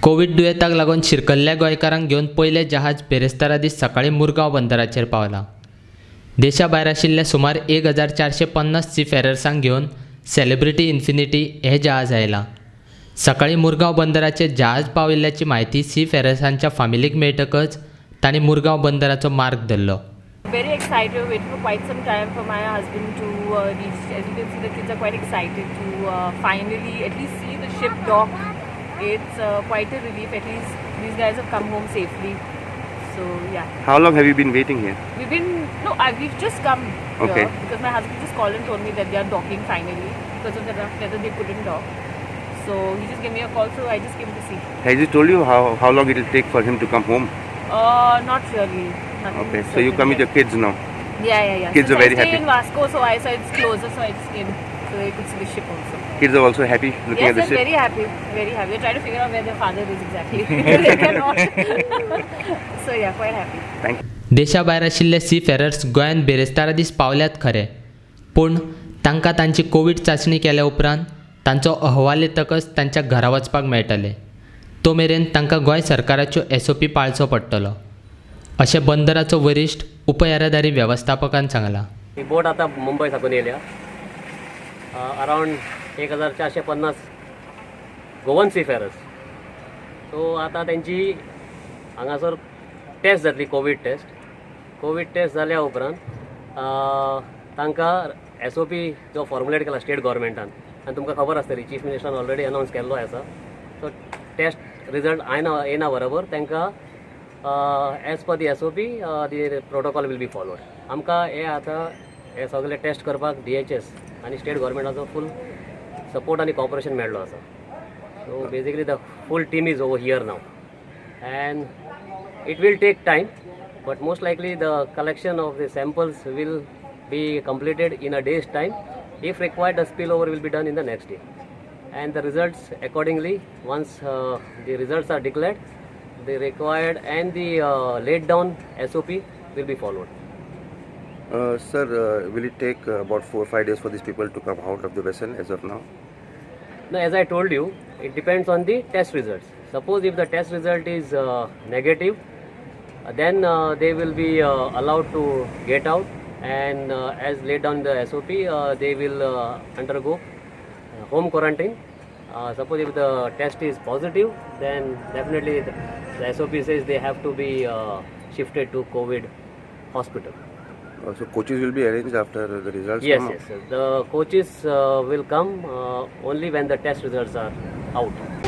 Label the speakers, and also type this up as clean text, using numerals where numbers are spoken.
Speaker 1: Covid दुयेंताक लागून शिरकल्ल्या गोंयकारांक घेवन पयलें जहाज बेरेस्तारा दीस सकाळीं मुरगांव बंदराचेर पावलां. देशा भायर आशिल्ल्या सुमार 1450 सीफेरर्सांक घेवन सेलिब्रिटी इन्फिनिटी हें जहाज आयलां. सकाळीं मुरगांव बंदराचेर जहाज पाविल्ल्याची म्हायती सीफेरर्सांच्या फामिलीक मेळटकच तांणी मुरगांव बंदराचो मार्ग धरलो.
Speaker 2: Very excited. We've waited for quite some time for my husband to reach. As you can see, the kids are quite excited to finally at least see the ship dock. It's quite a relief. At least these guys have come home safely. So yeah.
Speaker 3: How long have you been waiting here?
Speaker 2: We've just come
Speaker 3: Okay.
Speaker 2: here because my husband just called and told me that they are docking finally because of the rough weather they couldn't dock. So he just gave me a call, so I just came to see.
Speaker 3: Has he told you how long it will take for him to come home?
Speaker 2: Not really. Nothing
Speaker 3: Okay, so
Speaker 2: certain
Speaker 3: you come with
Speaker 2: yet.
Speaker 3: your kids now.
Speaker 2: Yeah.
Speaker 3: Kids
Speaker 2: Since
Speaker 3: are very
Speaker 2: I stay
Speaker 3: happy.
Speaker 2: in Vasco, so I saw it's closer, so I just came so they could see the ship also.
Speaker 3: Kids are also happy looking
Speaker 2: Yes,
Speaker 3: at the
Speaker 2: they're
Speaker 3: ship.
Speaker 2: very happy, very happy. They're trying to figure out where their father is exactly. They cannot. So yeah, quite happy.
Speaker 3: Thank you.
Speaker 1: देशा भायर आशिल्ले seafarers गोंयांत बेरेस्तारा दीस पावल्यात खरे, पूण तांकां तांची Covid चांचणी केल्या उपरांत तांचो अहवाल येतकच तांच्या घरा वचपाक मेळटलें. तो मेरेन तांकां गोंय सरकाराच्यो SOP पाळचो पडटलो, अशें बंदराचो वरिश्ठ उपयेरादारी वेवस्थापकान सांगलां.
Speaker 4: ही बोट आता मुंबई साकून येयल्या. Around 1450 Goan seafarers. सो आता त्यांची हांगासर टेस्ट जातली, कोविड टेस्ट जाल्या उपरांत तांकां SOP जो फॉर्मुलेट केला स्टेट गव्हर्मेंटान, आनी तुमकां खबर आसतली चीफ मिनिस्टरान ऑलरेडी अनावन्स केल्लो आसा. सो टेस्ट रिजल्ट येना बरोबर तांकां as per the SOP the protocol will be followed. आमकां हे सगळे टेस्ट करपाक DHS आनी स्टेट गव्हर्मेंटाचो फूल सपोर्ट आनी कॉपरेशन मेळ्ळो आसा. So basically the full team is over here now and it will take time, but most likely the collection of the samples will be completed in a day's time. If required, the spillover will be done in the next day, and the results accordingly, once the results are declared, the required and the laid down SOP will be followed.
Speaker 3: Sir, will it take about 4 or 5 days for these people to come out of the vessel as of now?
Speaker 4: Now, as I told you, it depends on the test results. Suppose if the test result is negative, then they will be allowed to get out, and as laid down the SOP, they will undergo home quarantine. Suppose if the test is positive, then definitely the SOP says they have to be shifted to COVID hospital.
Speaker 3: So coaches will be arranged after the results
Speaker 4: Yes,
Speaker 3: come out?
Speaker 4: yes. The coaches will come only when the test results are out.